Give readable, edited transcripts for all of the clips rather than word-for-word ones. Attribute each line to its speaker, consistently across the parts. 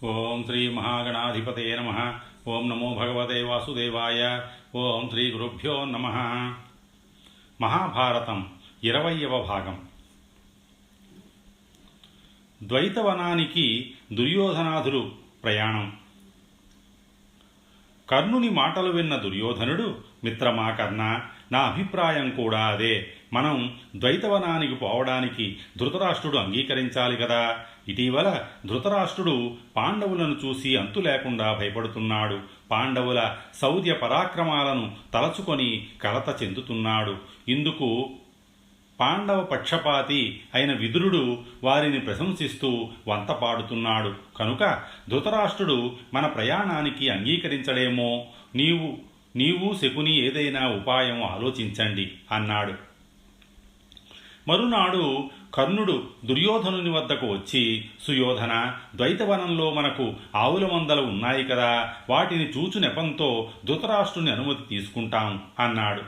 Speaker 1: ఓం శ్రీ మహాగణాధిపతయే నమః. ఓం నమో భగవతే వాసుదేవాయ. ఓం శ్రీ గురుభ్యో నమః. మహాభారతం 20వ భాగం. ద్వైతవనానికి దుర్యోధనాదులు ప్రయాణం. కర్ణుని మాటలు విన్న దుర్యోధనుడు, మిత్రమా కర్ణ, నా అభిప్రాయం కూడా అదే. మనం ద్వైతవనానికి పోవడానికి ధృతరాష్ట్రుడు అంగీకరించాలి కదా. ఇటీవల ధృతరాష్ట్రుడు పాండవులను చూసి అంతు లేకుండా భయపడుతున్నాడు. పాండవుల శౌర్య పరాక్రమాలను తలచుకొని కలత చెందుతున్నాడు. ఇందుకు పాండవ పక్షపాతి అయిన విదురుడు వారిని ప్రశంసిస్తూ వంత పాడుతున్నాడు. కనుక ధృతరాష్ట్రుడు మన ప్రయాణానికి అంగీకరించడేమో. నీవు శకుని ఏదైనా ఉపాయం ఆలోచించండి అన్నాడు. మరునాడు కర్ణుడు దుర్యోధనుని వద్దకు వచ్చి, సుయోధన, ద్వైతవనంలో మనకు ఆవుల మందలు ఉన్నాయి కదా, వాటిని చూచు నెపంతో ధృతరాష్ట్రుని అనుమతి తీసుకుంటాం అన్నాడు.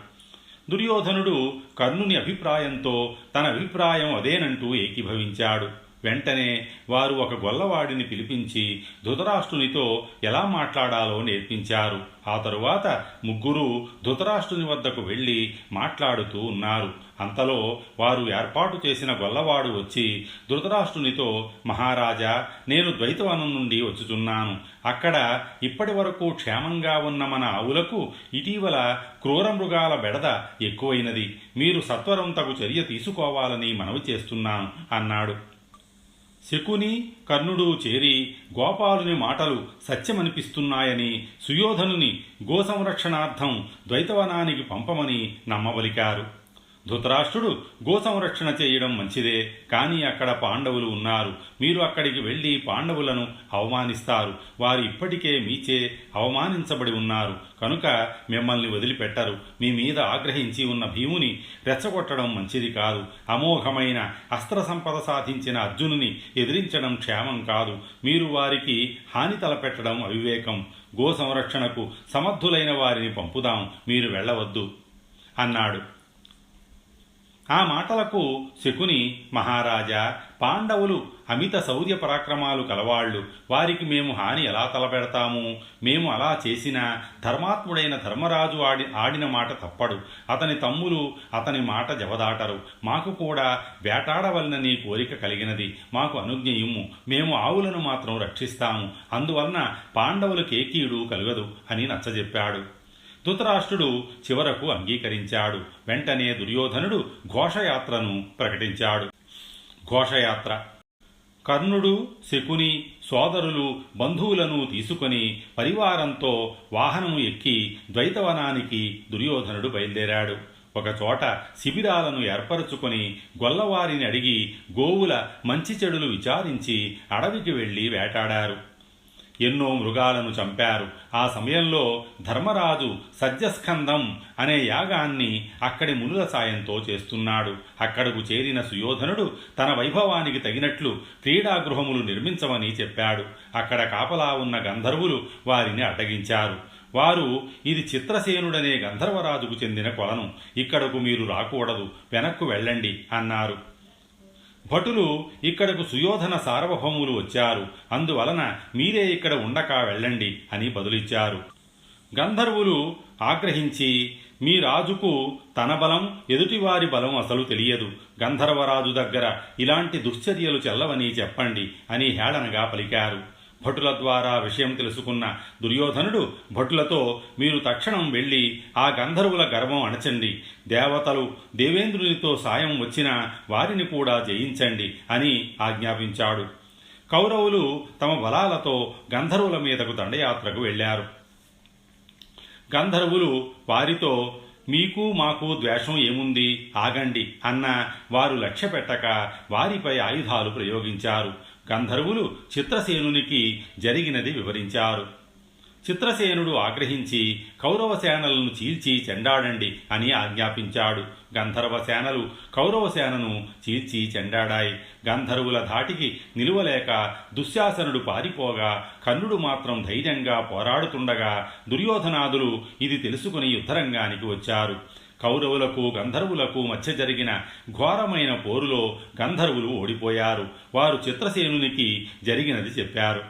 Speaker 1: దుర్యోధనుడు కర్ణుని అభిప్రాయంతో తన అభిప్రాయం అదేనంటూ ఏకీభవించాడు. వెంటనే వారు ఒక గొల్లవాడిని పిలిపించి ధృతరాష్ట్రునితో ఎలా మాట్లాడాలో నేర్పించారు. ఆ తరువాత ముగ్గురు ధృతరాష్ట్రుని వద్దకు వెళ్ళి మాట్లాడుతూ ఉన్నారు. అంతలో వారు ఏర్పాటు చేసిన గొల్లవాడు వచ్చి ధృతరాష్ట్రునితో, మహారాజా, నేను ద్వైతవనం నుండి వచ్చుచున్నాను. అక్కడ ఇప్పటి వరకు క్షేమంగా ఉన్న మన ఆవులకు ఇటీవల క్రూర మృగాల బెడద ఎక్కువైనది. మీరు సత్వరం తగు చర్య తీసుకోవాలని మనవి చేస్తున్నాను అన్నాడు. శకుని, కర్ణుడు చేరి గోపాలుని మాటలు సత్యమనిపిస్తున్నాయని సుయోధనుని గోసంరక్షణార్థం ద్వైతవనానికి పంపమని నమ్మబలికారు. ధృతరాష్ట్రుడు, గోసంరక్షణ చేయడం మంచిదే, కానీ అక్కడ పాండవులు ఉన్నారు. మీరు అక్కడికి వెళ్ళి పాండవులను అవమానిస్తారు. వారు ఇప్పటికే మీచే అవమానించబడి ఉన్నారు. కనుక మిమ్మల్ని వదిలిపెట్టరు. మీ మీద ఆగ్రహించి ఉన్న భీముని రెచ్చగొట్టడం మంచిది కాదు. అమోఘమైన అస్త్ర సంపద సాధించిన అర్జునుని ఎదిరించడం క్షేమం కాదు. మీరు వారికి హాని తలపెట్టడం అవివేకం. గో సంరక్షణకు సమర్థులైన వారిని పంపుదాం, మీరు వెళ్ళవద్దు అన్నాడు. ఆ మాటలకు శకుని, మహారాజా, పాండవులు అమిత శౌర్య పరాక్రమాలు కలవాళ్లు. వారికి మేము హాని ఎలా తలపెడతాము? మేము అలా చేసినా ధర్మాత్ముడైన ధర్మరాజు ఆడిన మాట తప్పడు. అతని తమ్ములు అతని మాట జవదాటరు. మాకు కూడా వేటాడవలనని కోరిక కలిగినది. మాకు అనుజ్ఞ ఇమ్ము. మేము ఆవులను మాత్రం రక్షిస్తాము. అందువలన పాండవులకేకీడు కలుగదు అని నచ్చజెప్పాడు. ధృతరాష్ట్రుడు చివరకు అంగీకరించాడు. వెంటనే దుర్యోధనుడు ఘోషయాత్రను ప్రకటించాడు. ఘోషయాత్ర. కర్ణుడు, శకుని సోదరులు బంధువులను తీసుకొని పరివారంతో వాహనము ఎక్కి ద్వైతవనానికి దుర్యోధనుడు బయలుదేరాడు. ఒకచోట శిబిరాలను ఏర్పరచుకొని గొల్లవారిని అడిగి గోవుల మంచి చెడులు విచారించి అడవికి వెళ్ళి వేటాడారు. ఎన్నో మృగాలను చంపారు. ఆ సమయంలో ధర్మరాజు సజ్జస్కందం అనే యాగాన్ని అక్కడి మునుల సాయంతో చేస్తున్నాడు. అక్కడకు చేరిన సుయోధనుడు తన వైభవానికి తగినట్లు క్రీడాగృహములు నిర్మించమని చెప్పాడు. అక్కడ కాపలా ఉన్న గంధర్వులు వారిని అడ్డగించారు. వారు, ఇది చిత్రసేనుడనే గంధర్వరాజుకు చెందిన కొలను. ఇక్కడకు మీరు రాకూడదు, వెనక్కు వెళ్ళండి అన్నారు. భటులు, ఇక్కడకు సుయోధన సార్వభౌములు వచ్చారు, అందువలన మీరే ఇక్కడ ఉండక వెళ్ళండి అని బదులిచ్చారు. గంధర్వులు ఆగ్రహించి, మీ రాజుకు తన బలం, ఎదుటివారి బలం అసలు తెలియదు. గంధర్వరాజు దగ్గర ఇలాంటి దుశ్చర్యలు చెల్లవని చెప్పండి అని హేళనగా పలికారు. భటుల ద్వారా విషయం తెలుసుకున్న దుర్యోధనుడు భటులతో, మీరు తక్షణం వెళ్ళి ఆ గంధర్వుల గర్వం అణచండి. దేవతలు దేవేంద్రునితో సాయం వచ్చినా వారిని కూడా జయించండి అని ఆజ్ఞాపించాడు. కౌరవులు తమ బలాలతో గంధర్వుల మీదకు దండయాత్రకు వెళ్ళారు. గంధర్వులు వారితో, మీకు మాకు ద్వేషం ఏముంది, ఆగండి అన్న వారు లక్ష్యపెట్టక వారిపై ఆయుధాలు ప్రయోగించారు. గంధర్వులు చిత్రసేనునికి జరిగినది వివరించారు. చిత్రసేనుడు ఆగ్రహించి, కౌరవ సేనలను చీల్చి చెండాడండి అని ఆజ్ఞాపించాడు. గంధర్వ సేనలు కౌరవ సేనను చీల్చి చెండాడాయి. గంధర్వుల ధాటికి నిలువలేక దుశ్శాసనుడు పారిపోగా కర్ణుడు మాత్రం ధైర్యంగా పోరాడుతుండగా దుర్యోధనాదులు ఇది తెలుసుకుని యుద్ధరంగానికి వచ్చారు. కౌరవులకు గంధర్వులకు మధ్య జరిగిన ఘోరమైన పోరులో గంధర్వులు ఓడిపోయారు. వారు చిత్రసేనునికి జరిగినది చెప్పారు.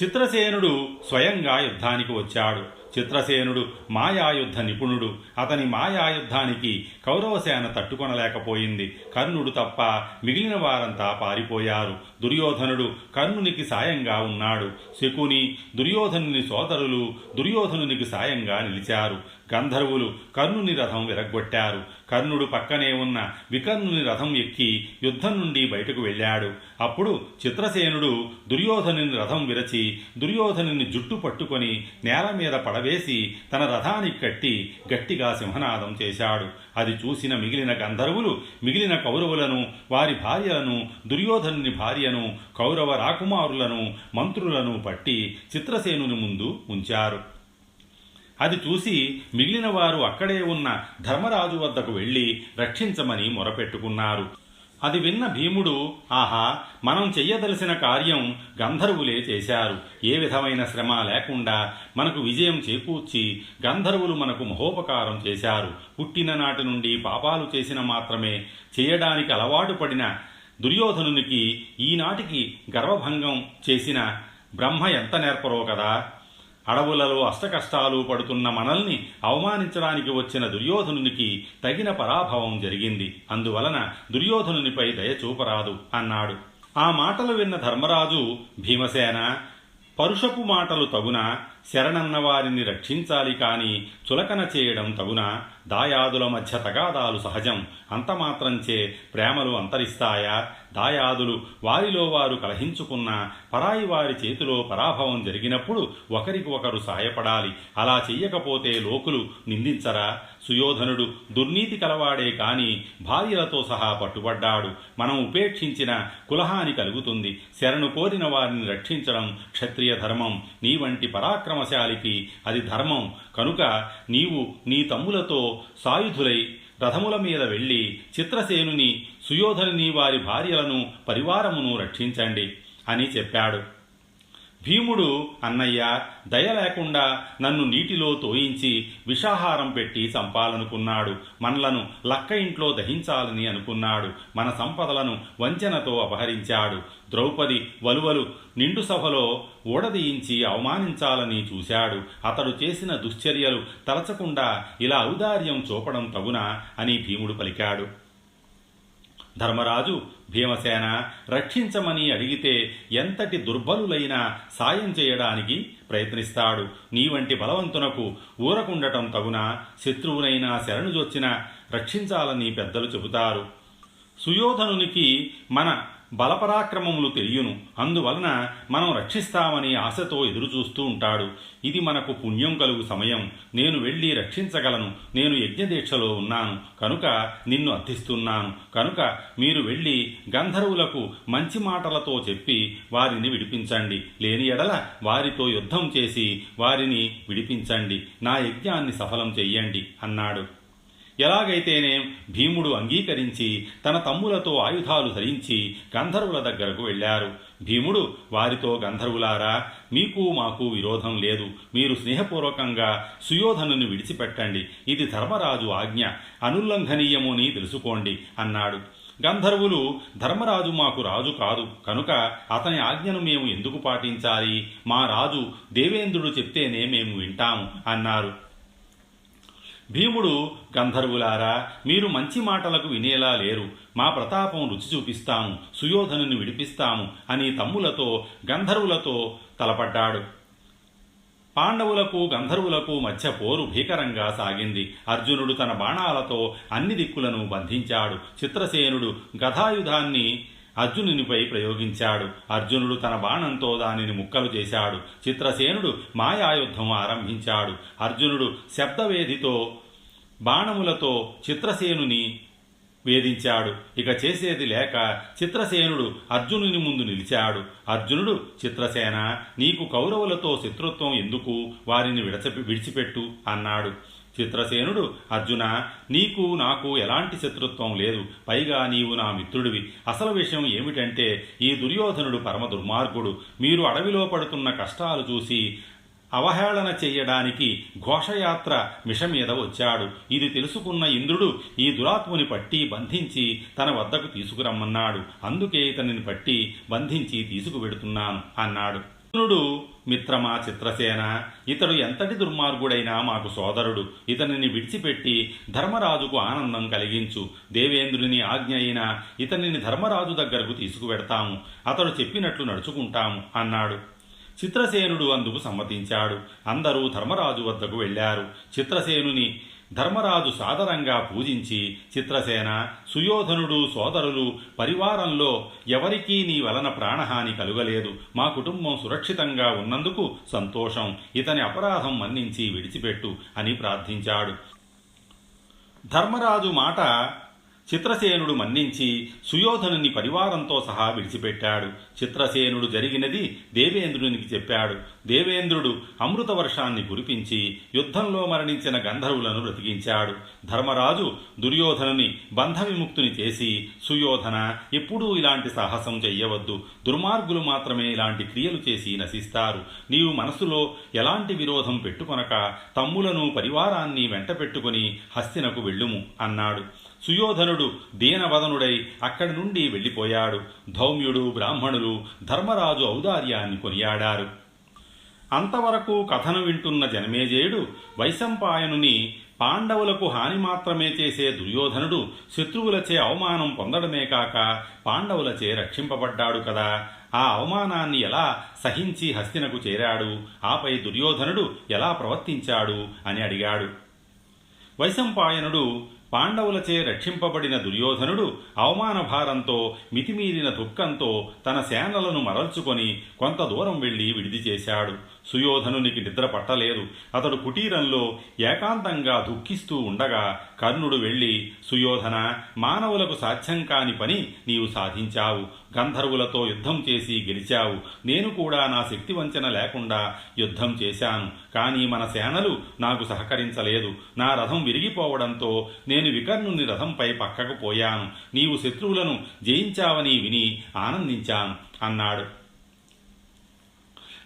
Speaker 1: చిత్రసేనుడు స్వయంగా యుద్ధానికి వచ్చాడు. చిత్రసేనుడు మాయాయుద్ధ నిపుణుడు. అతని మాయాయుద్ధానికి కౌరవసేన తట్టుకొనలేకపోయింది. కర్ణుడు తప్ప మిగిలిన వారంతా పారిపోయారు. దుర్యోధనుడు కర్ణునికి సాయంగా ఉన్నాడు. శకుని, దుర్యోధనుని సోదరులు దుర్యోధనునికి సాయంగా నిలిచారు. గంధర్వులు కర్ణుని రథం విరగ్గొట్టారు. కర్ణుడు పక్కనే ఉన్న వికర్ణుని రథం ఎక్కి యుద్ధం నుండి బయటకు వెళ్ళాడు. అప్పుడు చిత్రసేనుడు దుర్యోధనుని రథం విరచి దుర్యోధనుని జుట్టు పట్టుకొని నేల మీద పడవేసి తన రథానికి కట్టి గట్టిగా సింహనాదం చేశాడు. అది చూసిన మిగిలిన గంధర్వులు మిగిలిన కౌరవులను, వారి భార్యలను, దుర్యోధనుని భార్యను, కౌరవ రాకుమారులను, మంత్రులను పట్టి చిత్రసేనుని ముందు ఉంచారు. అది చూసి మిగిలిన వారు అక్కడే ఉన్న ధర్మరాజు వద్దకు వెళ్ళి రక్షించమని మొరపెట్టుకున్నారు. అది విన్న భీముడు, ఆహా, మనం చెయ్యదలసిన కార్యం గంధర్వులే చేశారు. ఏ విధమైన శ్రమ లేకుండా మనకు విజయం చేకూర్చి గంధర్వులు మనకు మహోపకారం చేశారు. పుట్టిన నాటి నుండి పాపాలు చేసిన మాత్రమే చేయడానికి అలవాటు పడిన దుర్యోధనునికి ఈనాటికి గర్వభంగం చేసిన బ్రహ్మ ఎంత నేర్పరో కదా. అడవులలో అష్టకష్టాలు పడుతున్న మనల్ని అవమానించడానికి వచ్చిన దుర్యోధనునికి తగిన పరాభవం జరిగింది. అందువలన దుర్యోధనునిపై దయ చూపరాదు అన్నాడు. ఆ మాటలు విన్న ధర్మరాజు, భీమసేన, పరుషపు మాటలు తగునా? శరణన్న వారిని రక్షించాలి కాని చులకన చేయడం తగునా? దాయాదుల మధ్య తగాదాలు సహజం. అంతమాత్రంచే ప్రేమలు అంతరిస్తాయా? దాయాదులు వారిలో వారు కలహించుకున్న పరాయి వారి చేతిలో పరాభవం జరిగినప్పుడు ఒకరికి ఒకరు సాయపడాలి. అలా చెయ్యకపోతే లోకులు నిందించరా? సుయోధనుడు దుర్నీతి కలవాడే కాని భార్యలతో సహా పట్టుబడ్డాడు. మనం ఉపేక్షించిన కులహాని కలుగుతుంది. శరణు కోరిన వారిని రక్షించడం క్షత్రియ ధర్మం. నీ వంటి పరాక్రమశాలికి అది ధర్మం. కనుక నీవు నీ తమ్ములతో సాయుధులై రథముల మీద వెళ్ళి చిత్రసేనుని, సుయోధనుని, వారి భార్యలను, పరివారమును రక్షించండి అని చెప్పాడు. భీముడు, అన్నయ్య, దయ లేకుండా నన్ను నీటిలో తోయించి విషాహారం పెట్టి చంపాలనుకున్నాడు. మనలను లక్క ఇంట్లో దహించాలని అనుకున్నాడు. మన సంపదలను వంచనతో అపహరించాడు. ద్రౌపది వలువలు నిండు సభలో ఊడదీయించి అవమానించాలని చూశాడు. అతడు చేసిన దుశ్చర్యలు తలచకుండా ఇలా ఔదార్యం చూపడం తగునా అని భీముడు పలికాడు. ధర్మరాజు, భీమసేన, రక్షించమని అడిగితే ఎంతటి దుర్బలులైనా సాయం చేయడానికి ప్రయత్నిస్తాడు. నీ వంటి బలవంతునకు ఊరకుండటం తగునా? శత్రువునైనా శరణుజొచ్చిన రక్షించాలని పెద్దలు చెబుతారు. సుయోధనునికి మన బలపరాక్రమములు తెలియను. అందువలన మనం రక్షిస్తామని ఆశతో ఎదురుచూస్తూ ఉంటాడు. ఇది మనకు పుణ్యం కలుగు సమయం. నేను వెళ్ళి రక్షించగలను. నేను యజ్ఞదీక్షలో ఉన్నాను కనుక నిన్ను అర్థిస్తున్నాను. కనుక మీరు వెళ్ళి గంధర్వులకు మంచి మాటలతో చెప్పి వారిని విడిపించండి. లేని ఎడల వారితో యుద్ధం చేసి వారిని విడిపించండి. నా యజ్ఞాన్ని సఫలం చెయ్యండి అన్నాడు. ఎలాగైతేనే భీముడు అంగీకరించి తన తమ్ములతో ఆయుధాలు ధరించి గంధర్వుల దగ్గరకు వెళ్ళారు. భీముడు వారితో, గంధర్వులారా, మీకు మాకు విరోధం లేదు. మీరు స్నేహపూర్వకంగా సుయోధనుని విడిచిపెట్టండి. ఇది ధర్మరాజు ఆజ్ఞ, అనుల్లంఘనీయముని తెలుసుకోండి అన్నాడు. గంధర్వులు, ధర్మరాజు మాకు రాజు కాదు కనుక అతని ఆజ్ఞను మేము ఎందుకు పాటించాలి? మా రాజు దేవేంద్రుడు చెప్తేనే మేము వింటాము అన్నారు. భీముడు, గంధర్వులారా, మీరు మంచి మాటలకు వినేలా లేరు. మా ప్రతాపం రుచి చూపిస్తాము, సుయోధనుని విడిపిస్తాము అని తమ్ములతో, గంధర్వులతో తలపడ్డాడు. పాండవులకు గంధర్వులకు మధ్య పోరు భీకరంగా సాగింది. అర్జునుడు తన బాణాలతో అన్ని దిక్కులను బంధించాడు. చిత్రసేనుడు గదాయుధాన్ని అర్జునునిపై ప్రయోగించాడు. అర్జునుడు తన బాణంతో దానిని ముక్కలు చేశాడు. చిత్రసేనుడు మాయాయుద్ధం ఆరంభించాడు. అర్జునుడు శబ్దవేదితో బాణములతో చిత్రసేనుని వేధించాడు. ఇక చేసేది లేక చిత్రసేనుడు అర్జునుని ముందు నిలిచాడు. అర్జునుడు, చిత్రసేన, నీకు కౌరవులతో శత్రుత్వం ఎందుకు? వారిని విడిచిపెట్టు అన్నాడు. చిత్రసేనుడు, అర్జున, నీకు నాకు ఎలాంటి శత్రుత్వం లేదు. పైగా నీవు నా మిత్రుడివి. అసలు విషయం ఏమిటంటే ఈ దుర్యోధనుడు పరమ దుర్మార్గుడు. మీరు అడవిలో పడుతున్న కష్టాలు చూసి అవహేళన చెయ్యడానికి ఘోషయాత్ర మిష మీద వచ్చాడు. ఇది తెలుసుకున్న ఇంద్రుడు ఈ దురాత్ముని పట్టి బంధించి తన వద్దకు తీసుకురమ్మన్నాడు. అందుకే ఇతనిని పట్టి బంధించి తీసుకువెడుతున్నాను అన్నాడు. కర్ణుడు, మిత్రమా చిత్రసేన, ఇతడు ఎంతటి దుర్మార్గుడైనా మాకు సోదరుడు. ఇతనిని విడిచిపెట్టి ధర్మరాజుకు ఆనందం కలిగించు. దేవేంద్రుని ఆజ్ఞ అయినా ఇతనిని ధర్మరాజు దగ్గరకు తీసుకువెడతాము. అతడు చెప్పినట్లు నడుచుకుంటాము అన్నాడు. చిత్రసేనుడు అందుకు సమ్మతించాడు. అందరూ ధర్మరాజు వద్దకు వెళ్ళారు. చిత్రసేనుని ధర్మరాజు సాదరంగా పూజించి, చిత్రసేన, సుయోధనుడు, సోదరులు, పరివారంలో ఎవరికీ నీ వలన ప్రాణహాని కలుగలేదు. మా కుటుంబం సురక్షితంగా ఉన్నందుకు సంతోషం. ఇతని అపరాధం మన్నించి విడిచిపెట్టు అని ప్రార్థించాడు. ధర్మరాజు మాట చిత్రసేనుడు మన్నించి సుయోధనుని పరివారంతో సహా విడిచిపెట్టాడు. చిత్రసేనుడు జరిగినది దేవేంద్రునికి చెప్పాడు. దేవేంద్రుడు అమృత వర్షాన్ని కురిపించి యుద్ధంలో మరణించిన గంధర్వులను బ్రతికించాడు. ధర్మరాజు దుర్యోధనుని బంధ విముక్తుని చేసి, సుయోధన, ఎప్పుడూ ఇలాంటి సాహసం చెయ్యవద్దు. దుర్మార్గులు మాత్రమే ఇలాంటి క్రియలు చేసి నశిస్తారు. నీవు మనసులో ఎలాంటి విరోధం పెట్టుకొనక తమ్ములను పరివారాన్ని వెంట పెట్టుకుని హస్తినకు వెళ్ళుము అన్నాడు. సుయోధనుడు దీనవదనుడై అక్కడి నుండి వెళ్ళిపోయాడు. ధౌమ్యుడు, బ్రాహ్మణులు ధర్మరాజు ఔదార్యాన్ని కొనియాడారు. అంతవరకు కథను వింటున్న జనమేజయుడు వైశంపాయనుని పాండవులకు హాని మాత్రమే చేసే దుర్యోధనుడు శత్రువులచే అవమానం పొందడమే కాక పాండవులచే రక్షింపబడ్డాడు కదా, ఆ అవమానాన్ని ఎలా సహించి హస్తినకు చేరాడు, ఆపై దుర్యోధనుడు ఎలా ప్రవర్తించాడు అని అడిగాడు. వైశంపాయనుడు పాండవులచే రక్షింపబడిన దుర్యోధనుడు అవమాన భారంతో, మితిమీరిన దుఃఖంతో తన సేనలను మరల్చుకొని కొంత దూరం వెళ్లి విడిది చేశాడు. సుయోధనునికి నిద్ర పట్టలేదు. అతడు కుటీరంలో ఏకాంతంగా దుఃఖిస్తూ ఉండగా కర్ణుడు వెళ్ళి, సుయోధన, మానవులకు సాధ్యం కాని పని నీవు సాధించావు. గంధర్వులతో యుద్ధం చేసి గెలిచావు. నేను కూడా నా శక్తి వంచన లేకుండా యుద్ధం చేశాను. కానీ మన సేనలు నాకు సహకరించలేదు. నా రథం విరిగిపోవడంతో నేను వికర్ణుని రథంపై పక్కకు పోయాను. నీవు శత్రువులను జయించావని విని ఆనందించాను అన్నాడు.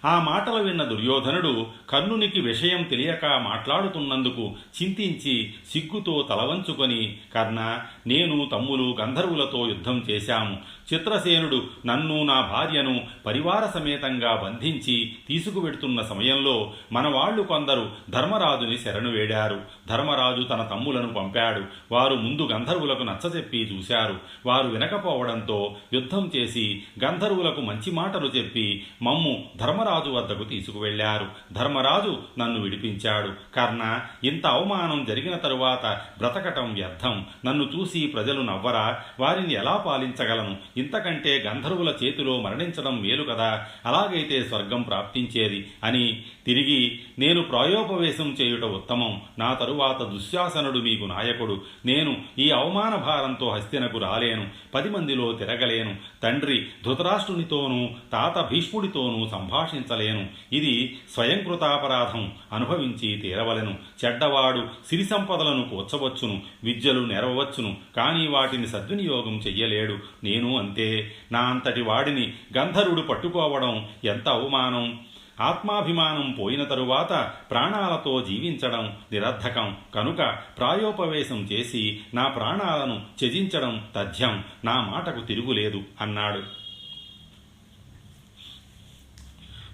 Speaker 1: ఆ మాటలు విన్న దుర్యోధనుడు కర్ణునికి విషయం తెలియక మాట్లాడుతున్నందుకు చింతించి సిగ్గుతో తలవంచుకొని, కర్ణ, నేను, తమ్ములు గంధర్వులతో యుద్ధం చేశాము. చిత్రసేనుడు నన్ను, నా భార్యను పరివార సమేతంగా బంధించి తీసుకువెడుతున్న సమయంలో మన వాళ్ళు కొందరు ధర్మరాజుని శరణు వేడారు. ధర్మరాజు తన తమ్ములను పంపాడు. వారు ముందు గంధర్వులకు నచ్చచెప్పి చూశారు. వారు వినకపోవడంతో యుద్ధం చేసి గంధర్వులకు మంచి మాటలు చెప్పి మమ్ము ధర్మరాజు వద్దకు తీసుకువెళ్లారు. ధర్మరాజు నన్ను విడిపించాడు. కర్ణ, ఇంత అవమానం జరిగిన తరువాత బ్రతకటం వ్యర్థం. నన్ను చూసి ప్రజలు నవ్వరా? వారిని ఎలా పాలించగలను? ఇంతకంటే గంధర్వుల చేతిలో మరణించడం మేలు కదా, అలాగైతే స్వర్గం ప్రాప్తించేది అని తిరిగి, నేను ప్రాయోపవేశం చేయుట ఉత్తమం. నా తరువాత దుశ్శాసనుడు మీకు నాయకుడు. నేను ఈ అవమాన భారంతో హస్తినకు రాలేను. 10 మందిలో తిరగలేను. తండ్రి ధృతరాష్ట్రునితోనూ తాత భీష్ముడితోనూ సంభాషించలేను. ఇది స్వయంకృతాపరాధం, అనుభవించి తీరవలెను. చెడ్డవాడు సిరి సంపదలను కూర్చవచ్చును, విద్యలు నెరవచ్చును, కానీ వాటిని సద్వినియోగం చెయ్యలేడు. నేను అంతే. నా అంతటి వాడిని గంధర్వుడు పట్టుకోవడం ఎంత అవమానం! ఆత్మాభిమానం పోయిన తరువాత ప్రాణాలతో జీవించడం నిరర్థకం. కనుక ప్రాయోపవేశం చేసి నా ప్రాణాలను త్యజించడం తథ్యం. నా మాటకు తిరుగులేదు అన్నాడు.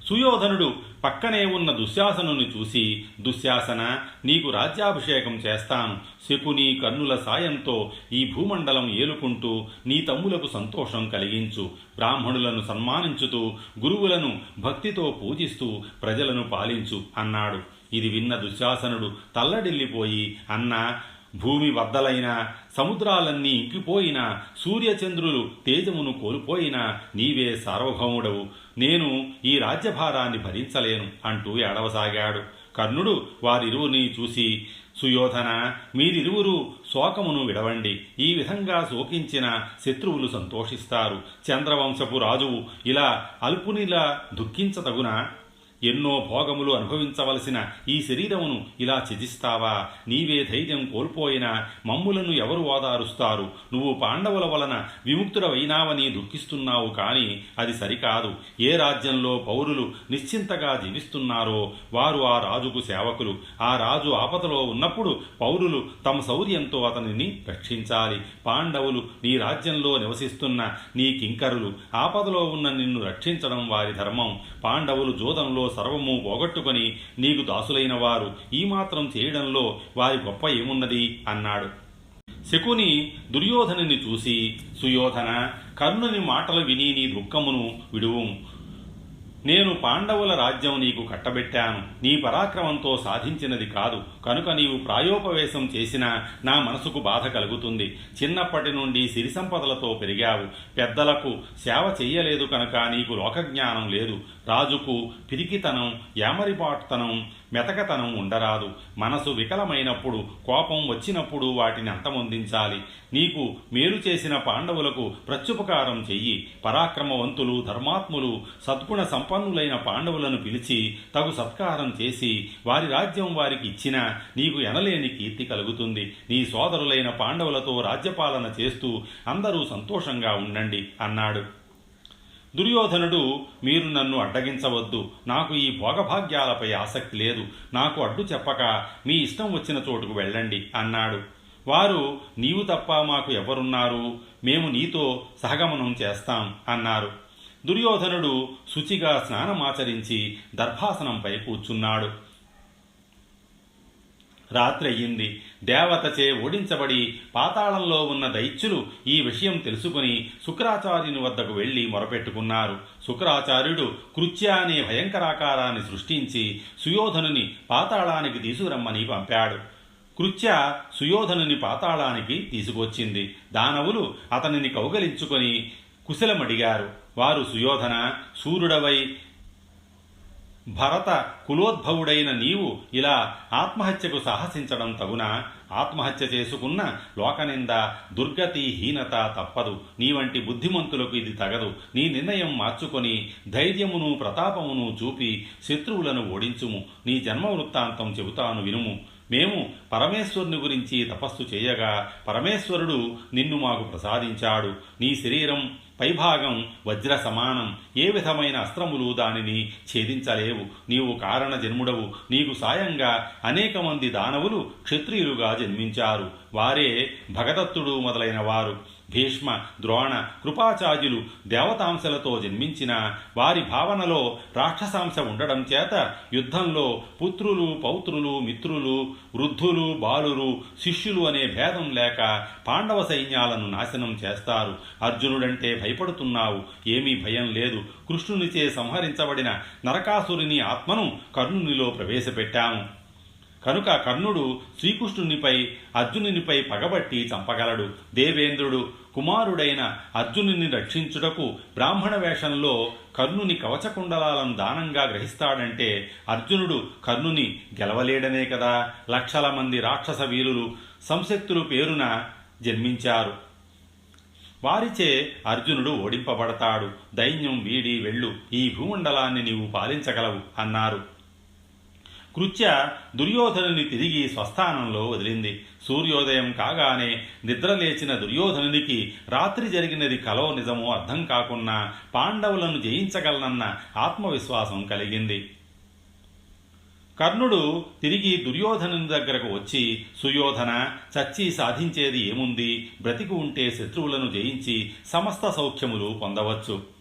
Speaker 1: సుయోధనుడు పక్కనే ఉన్న దుశ్శాసనుని చూసి, దుశ్శాసన, నీకు రాజ్యాభిషేకం చేస్తాను. శకుని, కర్ణుల సాయంతో ఈ భూమండలం ఏలుకుంటూ నీ తమ్ములకు సంతోషం కలిగించు. బ్రాహ్మణులను సన్మానించుతూ, గురువులను భక్తితో పూజిస్తూ ప్రజలను పాలించు అన్నాడు. ఇది విన్న దుశ్శాసనుడు తల్లడిల్లిపోయి, అన్నా, భూమి వద్దలైనా, సముద్రాలన్నీ ఇంకిపోయినా, సూర్యచంద్రులు తేజమును కోల్పోయినా నీవే సార్వభౌముడవు. నేను ఈ రాజ్యభారాన్ని భరించలేను అంటూ ఏడవసాగాడు. కర్ణుడు వారిరువుని చూసి, సుయోధన, మీరిరువురు శోకమును విడవండి. ఈ విధంగా శోకించిన శత్రువులు సంతోషిస్తారు. చంద్రవంశపు రాజువు ఇలా అల్పునిలా దుఃఖించతగునా? ఎన్నో భోగములు అనుభవించవలసిన ఈ శరీరమును ఇలా త్యజిస్తావా? నీవే ధైర్యం కోల్పోయినా మమ్ములను ఎవరు ఓదారుస్తారు? నువ్వు పాండవుల వలన విముక్తుడవైనావని దుఃఖిస్తున్నావు, కానీ అది సరికాదు. ఏ రాజ్యంలో పౌరులు నిశ్చింతగా జీవిస్తున్నారో వారు ఆ రాజుకు సేవకులు. ఆ రాజు ఆపదలో ఉన్నప్పుడు పౌరులు తమ శౌర్యంతో అతనిని రక్షించాలి. పాండవులు నీ రాజ్యంలో నివసిస్తున్న నీ కింకరులు. ఆపదలో ఉన్న నిన్ను రక్షించడం వారి ధర్మం. పాండవులు జూదంలో సర్వము పోగొట్టుకొని నీకు దాసులైన వారు. ఈ మాత్రం చేయడంలో వారి గొప్ప ఏమున్నది అన్నాడు. శకుని దుర్యోధనుని చూసి, సుయోధన, కర్ణుని మాటలు విని నీ దుఃఖమును విడువు. నేను పాండవుల రాజ్యం నీకు కట్టబెట్టాను. నీ పరాక్రమంతో సాధించినది కాదు. కనుక నీవు ప్రాయోపవేశం చేసినా నా మనసుకు బాధ కలుగుతుంది. చిన్నప్పటి నుండి సిరి సంపదలతో పెరిగావు. పెద్దలకు సేవ చెయ్యలేదు కనుక నీకు లోకజ్ఞానం లేదు. రాజుకు పిరికితనం, యామరిపాటుతనం, మెతకతనం ఉండరాదు. మనసు వికలమైనప్పుడు, కోపం వచ్చినప్పుడు వాటిని అంతమొందించాలి. నీకు మేలు చేసిన పాండవులకు ప్రత్యుపకారం చెయ్యి. పరాక్రమవంతులు, ధర్మాత్ములు, సద్గుణ సంపన్నులైన పాండవులను పిలిచి తగు సత్కారం చేసి వారి రాజ్యం వారికి ఇచ్చినా నీకు ఎనలేని కీర్తి కలుగుతుంది. నీ సోదరులైన పాండవులతో రాజ్యపాలన చేస్తూ అందరూ సంతోషంగా ఉండండి అన్నాడు. దుర్యోధనుడు, మీరు నన్ను అడ్డగించవద్దు. నాకు ఈ భోగభాగ్యాలపై ఆసక్తి లేదు. నాకు అడ్డు చెప్పక మీ ఇష్టం వచ్చిన చోటుకు వెళ్ళండి అన్నాడు. వారు, నీవు తప్ప మాకు ఎవరున్నారు? మేము నీతో సహగమనం చేస్తాం అన్నారు. దుర్యోధనుడు శుచిగా స్నానమాచరించి దర్భాసనంపై కూర్చున్నాడు. రాత్రి అయ్యింది. దేవతచే ఓడించబడి పాతాళంలో ఉన్న దైత్యులు ఈ విషయం తెలుసుకుని శుక్రాచార్యుని వద్దకు వెళ్లి మొరపెట్టుకున్నారు. శుక్రాచార్యుడు కృత్య అనే భయంకరాకారాన్ని సృష్టించి సుయోధనుని పాతాళానికి తీసుకురమ్మని పంపాడు. కృత్య సుయోధనుని పాతాళానికి తీసుకొచ్చింది. దానవులు అతనిని కౌగలించుకొని కుశలమడిగారు. వారు, సుయోధన, సూర్యుడవై భరత కులోద్భవుడైన నీవు ఇలా ఆత్మహత్యకు సాహసించడం తగునా? ఆత్మహత్య చేసుకున్న లోకనింద, దుర్గతి, హీనత తప్పదు. నీ వంటి బుద్ధిమంతులకు ఇది తగదు. నీ నిర్ణయం మార్చుకొని ధైర్యమును ప్రతాపమును చూపి శత్రువులను ఓడించుము. నీ జన్మ వృత్తాంతం చెబుతాను వినుము. మేము పరమేశ్వరుని గురించి తపస్సు చేయగా పరమేశ్వరుడు నిన్ను మాకు ప్రసాదించాడు. నీ శరీరం పైభాగం వజ్ర సమానం. ఏ విధమైన అస్త్రములు దానిని ఛేదించలేవు. నీవు కారణ జన్ముడవు. నీకు సాయంగా అనేక మంది దానవులు క్షత్రియులుగా జన్మించారు. వారే భగదత్తుడు మొదలైన వారు. భీష్మ, ద్రోణ, కృపాచార్యులు దేవతాంశలతో జన్మించిన వారి భావనలో రాక్షసాంశ ఉండడం చేత యుద్ధంలో పుత్రులు, పౌత్రులు, మిత్రులు, వృద్ధులు, బాలురు, శిష్యులు అనే భేదం లేక పాండవ సైన్యాలను నాశనం చేస్తారు. అర్జునుడంటే భయపడుతున్నావు. ఏమీ భయం లేదు. కృష్ణునిచే సంహరించబడిన నరకాసురుని ఆత్మను కర్ణునిలో ప్రవేశపెట్టాము. కనుక కర్ణుడు శ్రీకృష్ణునిపై, అర్జునునిపై పగబట్టి చంపగలడు. దేవేంద్రుడు కుమారుడైన అర్జునుని రక్షించుటకు బ్రాహ్మణ వేషంలో కర్ణుని కవచకుండలాలను దానంగా గ్రహిస్తాడంటే అర్జునుడు కర్ణుని గెలవలేడనే కదా. లక్షల మంది రాక్షస వీరులు, సంశక్తులు పేరున జన్మించారు. వారిచే అర్జునుడు ఓడింపబడతాడు. దైన్యం వీడి వెళ్ళు. ఈ భూమండలాన్ని నీవు పాలించగలవు అన్నారు. కృత్య దుర్యోధనుని తిరిగి స్వస్థానంలో వదిలింది. సూర్యోదయం కాగానే నిద్రలేచిన దుర్యోధనునికి రాత్రి జరిగినది కలో నిజమో అర్థం కాకున్నా పాండవులను జయించగలనన్న ఆత్మవిశ్వాసం కలిగింది. కర్ణుడు తిరిగి దుర్యోధనుని దగ్గరకు వచ్చి, సుయోధన, చచ్చి సాధించేది ఏముంది? బ్రతికి ఉంటే శత్రువులను జయించి సమస్త సౌఖ్యములు పొందవచ్చు.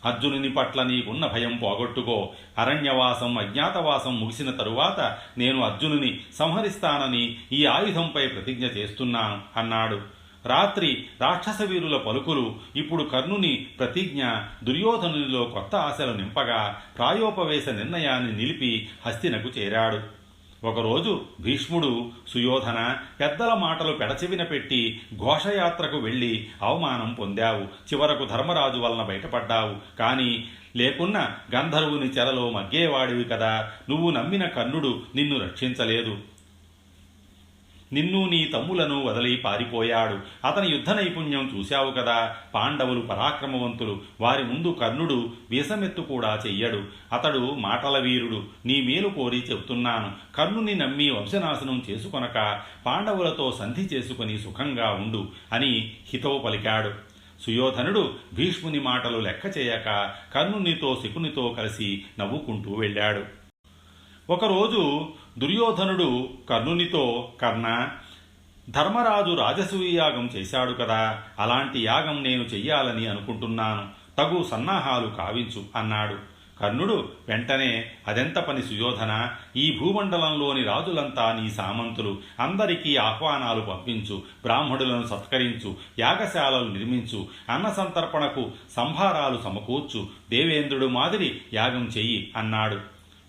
Speaker 1: అర్జునుని పట్ల నీకున్న భయం పోగొట్టుకో. అరణ్యవాసం, అజ్ఞాతవాసం ముగిసిన తరువాత నేను అర్జునుని సంహరిస్తానని ఈ ఆయుధంపై ప్రతిజ్ఞ చేస్తున్నాను అన్నాడు. రాత్రి రాక్షస వీరుల పలుకులు, ఇప్పుడు కర్ణుని ప్రతిజ్ఞ దుర్యోధనునిలో కొత్త ఆశలు నింపగా ప్రాయోపవేశ నిర్ణయాన్ని నిలిపి హస్తినకు చేరాడు. ఒకరోజు భీష్ముడు, సుయోధన, పెద్దల మాటలు పెడచెవిన పెట్టి ఘోషయాత్రకు వెళ్ళి అవమానం పొందావు. చివరకు ధర్మరాజు వలన బయటపడ్డావు. కానీ లేకున్నా గంధర్వుని చెరలో మగ్గేవాడివి కదా. నువ్వు నమ్మిన కర్ణుడు నిన్ను రక్షించలేదు. నిన్ను నీ తమ్ములను వదిలి పారిపోయాడు. అతని యుద్ధ నైపుణ్యం చూశావు కదా. పాండవులు పరాక్రమవంతులు. వారి ముందు కర్ణుడు వీసమెత్తు కూడా చెయ్యడు. అతడు మాటల వీరుడు. నీ మేలు కోరి చెప్తున్నాను. కర్ణుని నమ్మి వంశనాశనం చేసుకొనక పాండవులతో సంధి చేసుకుని సుఖంగా ఉండు అని హితవు పలికాడు. సుయోధనుడు భీష్ముని మాటలు లెక్క చేయక కర్ణునితో శకునితో కలిసి నవ్వుకుంటూ వెళ్ళాడు. ఒకరోజు దుర్యోధనుడు కర్ణునితో, కర్ణ, ధర్మరాజు రాజసూయ యాగం చేశాడు కదా, అలాంటి యాగం నేను చెయ్యాలని అనుకుంటున్నాను. తగు సన్నాహాలు కావించు అన్నాడు. కర్ణుడు వెంటనే, అదెంత పని సుయోధన, ఈ భూమండలంలోని రాజులంతా నీ సామంతులు. అందరికీ ఆహ్వానాలు పంపించు, బ్రాహ్మణులను సత్కరించు, యాగశాలలు నిర్మించు, అన్న సంతర్పణకు సంభారాలు సమకూర్చు, దేవేంద్రుడు మాదిరి యాగం చెయ్యి అన్నాడు.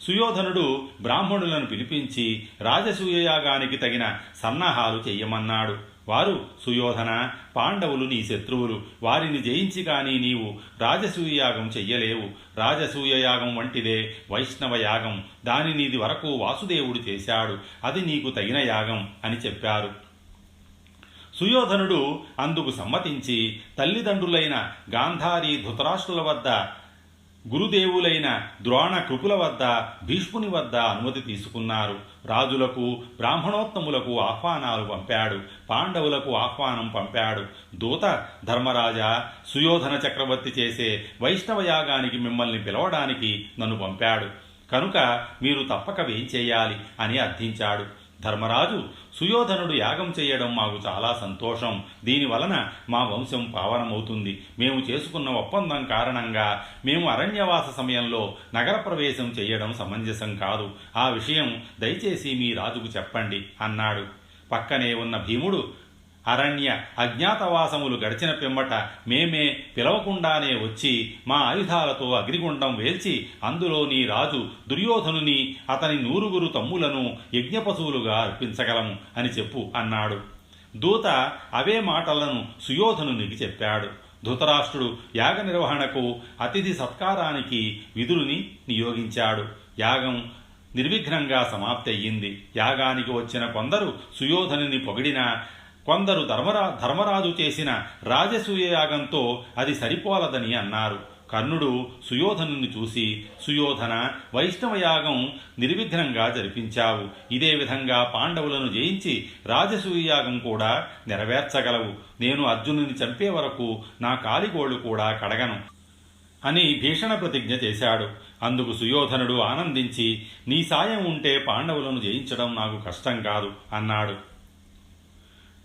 Speaker 1: సుయోధనుడు బ్రాహ్మణులను పిలిపించి రాజసూయయాగానికి తగిన సన్నాహాలు చెయ్యమన్నాడు. వారు, సుయోధన, పాండవులు నీ శత్రువులు. వారిని జయించి కానీ నీవు రాజసూయయాగం చెయ్యలేవు. రాజసూయయాగం వంటిదే వైష్ణవ యాగం. దానిని ఇది వరకు వాసుదేవుడు చేశాడు. అది నీకు తగిన యాగం అని చెప్పారు. సుయోధనుడు అందుకు సమ్మతించి తల్లిదండ్రులైన గాంధారి, ధృతరాష్ట్రుల వద్ద, గురుదేవులైన ద్రోణ, కృపుల వద్ద, భీష్ముని వద్ద అనుమతి తీసుకున్నారు. రాజులకు, బ్రాహ్మణోత్తములకు ఆహ్వానాలు పంపాడు. పాండవులకు ఆహ్వానం పంపాడు. దూత, ధర్మరాజా, సుయోధన చక్రవర్తి చేసే వైష్ణవ యాగానికి మిమ్మల్ని పిలవడానికి నన్ను పంపాడు. కనుక మీరు తప్పక వేయించేయాలి అని అర్థించాడు. ధర్మరాజు, సుయోధనుడు యాగం చేయడం మాకు చాలా సంతోషం. దీనివలన మా వంశం పావనమవుతుంది. మేము చేసుకున్న ఒప్పందం కారణంగా మేము అరణ్యవాస సమయంలో నగర ప్రవేశం చేయడం సమంజసం కాదు. ఆ విషయం దయచేసి మీ రాజుకు చెప్పండి అన్నాడు. పక్కనే ఉన్న భీముడు, అరణ్య అజ్ఞాతవాసములు గడిచిన పిమ్మట మేమే పిలవకుండానే వచ్చి మా ఆయుధాలతో అగ్నిగుండం వేల్చి అందులో నీ రాజు దుర్యోధనుని, అతని 100 తమ్ములను యజ్ఞపశువులుగా అర్పించగలము అని చెప్పు అన్నాడు. దూత అవే మాటలను సుయోధనునికి చెప్పాడు. ధృతరాష్ట్రుడు యాగ నిర్వహణకు, అతిథి సత్కారానికి విదురుని నియోగించాడు. యాగం నిర్విఘ్నంగా సమాప్తి అయ్యింది. యాగానికి వచ్చిన కొందరు సుయోధనుని పొగిడినా, కొందరు ధర్మరాజు చేసిన రాజసూయ యాగంతో అది సరిపోలదని అన్నారు. కర్ణుడు సుయోధనుని చూసి, సుయోధన, వైష్ణవ యాగం నిర్విఘ్నంగా జరిపించావు. ఇదే విధంగా పాండవులను జయించి రాజసూయ యాగం కూడా నెరవేర్చగలవు. నేను అర్జునుని చంపే వరకు నా కాలిగోళ్లు కూడా కడగను అని భీషణ ప్రతిజ్ఞ చేశాడు. అందుకు సుయోధనుడు ఆనందించి, నీ సాయం ఉంటే పాండవులను జయించడం నాకు కష్టం కాదు అన్నాడు.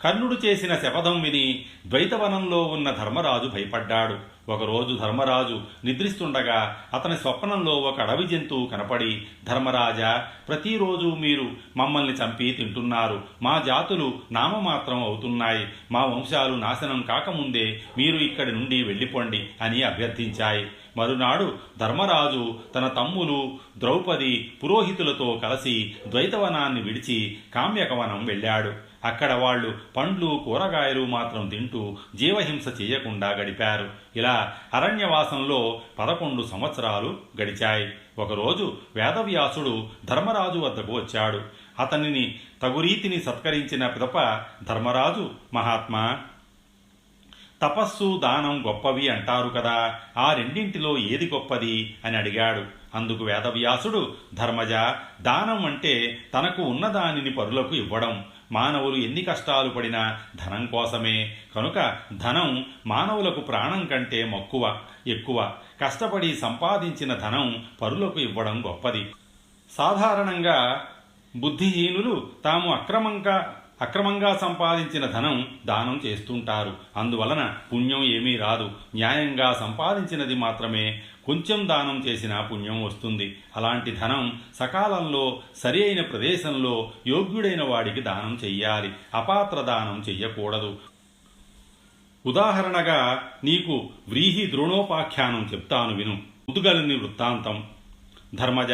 Speaker 1: కర్ణుడు చేసిన శపథం విని ద్వైతవనంలో ఉన్న ధర్మరాజు భయపడ్డాడు. ఒకరోజు ధర్మరాజు నిద్రిస్తుండగా అతని స్వప్నంలో ఒక అడవి జంతువు కనపడి, ధర్మరాజా, ప్రతిరోజు మీరు మమ్మల్ని చంపి తింటున్నారు. మా జాతులు నామమాత్రం అవుతున్నాయి. మా వంశాలు నాశనం కాకముందే మీరు ఇక్కడి నుండి వెళ్ళిపోండి అని అభ్యర్థించాయి. మరునాడు ధర్మరాజు తన తమ్ములు, ద్రౌపది, పురోహితులతో కలిసి ద్వైతవనాన్ని విడిచి కామ్యకవనం వెళ్ళాడు. అక్కడ వాళ్ళు పండ్లు, కూరగాయలు మాత్రం తింటూ జీవహింస చేయకుండా గడిపారు. ఇలా అరణ్యవాసంలో 11 సంవత్సరాలు గడిచాయి. ఒకరోజు వేదవ్యాసుడు ధర్మరాజు వద్దకు వచ్చాడు. అతనిని తగురీతిని సత్కరించిన పిదప ధర్మరాజు, మహాత్మా, తపస్సు, దానం గొప్పవి అంటారు కదా, ఆ రెండింటిలో ఏది గొప్పది అని అడిగాడు. అందుకు వేదవ్యాసుడు, ధర్మజ, దానం అంటే తనకు ఉన్నదానిని పరులకు ఇవ్వడం. మానవులు ఎన్ని కష్టాలు పడినా ధనం కోసమే. కనుక ధనం మానవులకు ప్రాణం కంటే ఎక్కువ. కష్టపడి సంపాదించిన ధనం పరులకు ఇవ్వడం గొప్పది. సాధారణంగా బుద్ధిహీనులు తాము అక్రమంగా సంపాదించిన ధనం దానం చేస్తుంటారు. అందువలన పుణ్యం ఏమీ రాదు. న్యాయంగా సంపాదించినది మాత్రమే కొంచెం దానం చేసినా పుణ్యం వస్తుంది. అలాంటి ధనం సకాలంలో సరి అయిన ప్రదేశంలో యోగ్యుడైన వాడికి దానం చెయ్యాలి. అపాత్ర దానం చెయ్యకూడదు. ఉదాహరణగా నీకు వ్రీహి ద్రోణోపాఖ్యానం చెప్తాను విను. ముద్గలుని వృత్తాంతం. ధర్మజ,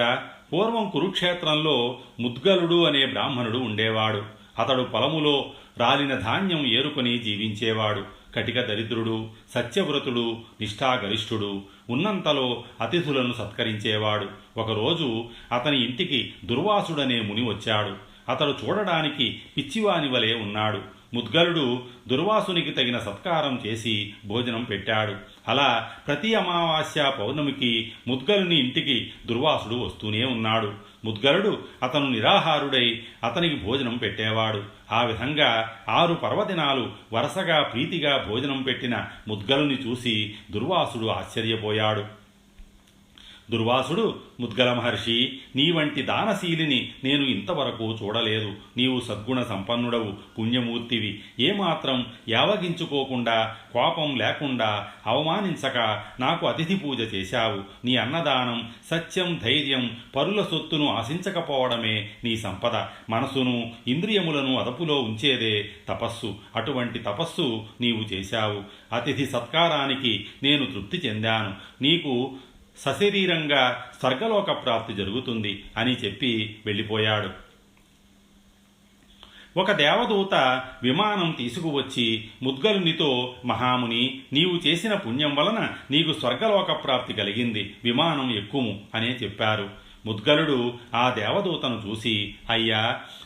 Speaker 1: పూర్వం కురుక్షేత్రంలో ముద్గలుడు అనే బ్రాహ్మణుడు ఉండేవాడు. అతడు పొలములో రాలిన ధాన్యం ఏరుకొని జీవించేవాడు. కటిక దరిద్రుడు, సత్యవ్రతుడు, నిష్ఠాగరిష్ఠుడు. ఉన్నంతలో అతిథులను సత్కరించేవాడు. ఒకరోజు అతని ఇంటికి దుర్వాసుడనే ముని వచ్చాడు. అతడు చూడడానికి పిచ్చివాని వలె ఉన్నాడు. ముద్గలుడు దుర్వాసునికి తగిన సత్కారం చేసి భోజనం పెట్టాడు. అలా ప్రతి అమావాస్య పౌర్ణమికి ముద్గలుని ఇంటికి దుర్వాసుడు వస్తూనే ఉన్నాడు. ముద్గలుడు అతను నిరాహారుడై అతనికి భోజనం పెట్టేవాడు. ఆ విధంగా 6 పర్వదినాలు వరుసగా ప్రీతిగా భోజనం పెట్టిన ముద్గలుని చూసి దుర్వాసుడు ఆశ్చర్యపోయాడు. దుర్వాసుడు, ముద్గల మహర్షి, నీ వంటి దానశీలిని నేను ఇంతవరకు చూడలేదు. నీవు సద్గుణ సంపన్నుడవు, పుణ్యమూర్తివి. ఏమాత్రం యావగించుకోకుండా, కోపం లేకుండా, అవమానించక నాకు అతిథి పూజ చేశావు. నీ అన్నదానం, సత్యం, ధైర్యం, పరుల సొత్తును ఆశించకపోవడమే నీ సంపద. మనసును, ఇంద్రియములను అదుపులో ఉంచేదే తపస్సు. అటువంటి తపస్సు నీవు చేశావు. అతిథి సత్కారానికి నేను తృప్తి చెందాను. నీకు సశరీరంగా స్వర్గలోక ప్రాప్తి జరుగుతుంది అని చెప్పి వెళ్ళిపోయాడు. ఒక దేవదూత విమానం తీసుకువచ్చి ముద్గలునితో, మహాముని, నీవు చేసిన పుణ్యం వలన నీకు స్వర్గలోక ప్రాప్తి కలిగింది, విమానం ఎక్కుము అనే చెప్పారు. ముద్గలుడు ఆ దేవదూతను చూసి, అయ్యా,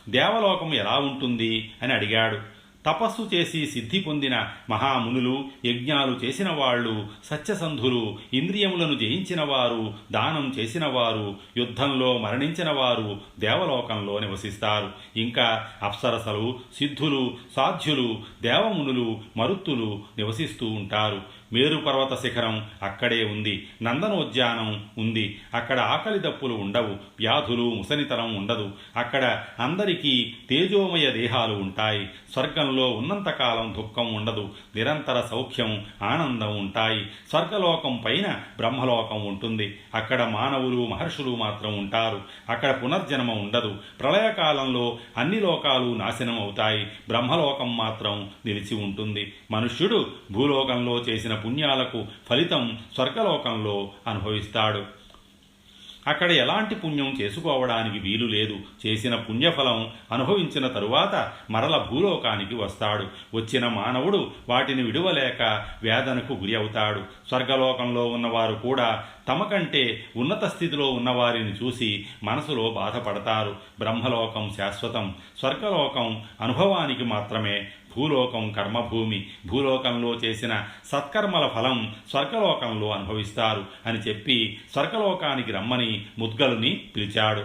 Speaker 1: దేవలోకం ఎలా ఉంటుంది అని అడిగాడు. తపస్సు చేసి సిద్ధి పొందిన మహామునులు, యజ్ఞాలు చేసిన వాళ్ళు, సత్యసంధులు, ఇంద్రియములను జయించిన వారు, దానం చేసిన వారు, యుద్ధంలో మరణించిన వారు దేవలోకంలో నివసిస్తారు. ఇంకా అప్సరసలు, సిద్ధులు, సాధ్యులు, దేవమునులు, మరుత్తులు నివసిస్తూ ఉంటారు. మేరు పర్వత శిఖరం అక్కడే ఉంది. నందనోద్యానం ఉంది. అక్కడ ఆకలి దప్పులు ఉండవు, వ్యాధులు, ముసలితనం ఉండదు. అక్కడ అందరికీ తేజోమయ దేహాలు ఉంటాయి. స్వర్గంలో ఉన్నంతకాలం దుఃఖం ఉండదు. నిరంతర సౌఖ్యం, ఆనందం ఉంటాయి. స్వర్గలోకం పైన బ్రహ్మలోకం ఉంటుంది. అక్కడ మానవులు, మహర్షులు మాత్రం ఉంటారు. అక్కడ పునర్జన్మ ఉండదు. ప్రళయకాలంలో అన్ని లోకాలు నాశనం అవుతాయి. బ్రహ్మలోకం మాత్రం నిలిచి ఉంటుంది. మనుష్యుడు భూలోకంలో చేసిన పుణ్యాలకు ఫలితం స్వర్గలోకంలో అనుభవిస్తాడు. అక్కడ ఎలాంటి పుణ్యం చేసుకోవడానికి వీలు లేదు. చేసిన పుణ్యఫలం అనుభవించిన తరువాత మరల భూలోకానికి వస్తాడు. వచ్చిన మానవుడు వాటిని విడువలేక వేదనకు గురి అవుతాడు. స్వర్గలోకంలో ఉన్నవారు కూడా తమ కంటే ఉన్నత స్థితిలో ఉన్నవారిని చూసి మనసులో బాధపడతారు. బ్రహ్మలోకం శాశ్వతం, స్వర్గలోకం అనుభవానికి మాత్రమే. భూలోకం కర్మభూమి. భూలోకంలో చేసిన సత్కర్మల ఫలం స్వర్గలోకంలో అనుభవిస్తారు అని చెప్పి స్వర్గలోకానికి రమ్మని ముద్గలుని పిలిచాడు.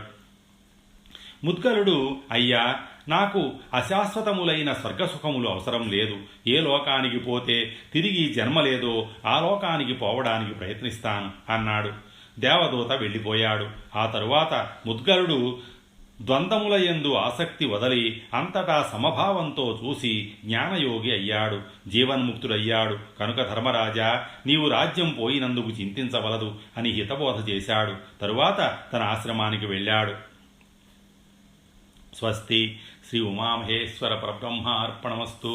Speaker 1: ముద్గలుడు, అయ్యా, నాకు అశాశ్వతములైన స్వర్గసుఖములు అవసరం లేదు. ఏ లోకానికి పోతే తిరిగి జన్మ లేదో ఆ లోకానికి పోవడానికి ప్రయత్నిస్తాను అన్నాడు. దేవదూత వెళ్ళిపోయాడు. ఆ తరువాత ముద్గలుడు ద్వంద్వములయందు ఆసక్తి వదలి అంతటా సమభావంతో చూసి జ్ఞానయోగి అయ్యాడు, జీవన్ముక్తుడయ్యాడు. కనుక ధర్మరాజా, నీవు రాజ్యం పోయినందుకు చింతించవలదు అని హితబోధ చేశాడు. తరువాత తన ఆశ్రమానికి వెళ్ళాడు. స్వస్తి. శ్రీ ఉమామహేశ్వర పరబ్రహ్మ అర్పణమస్తు.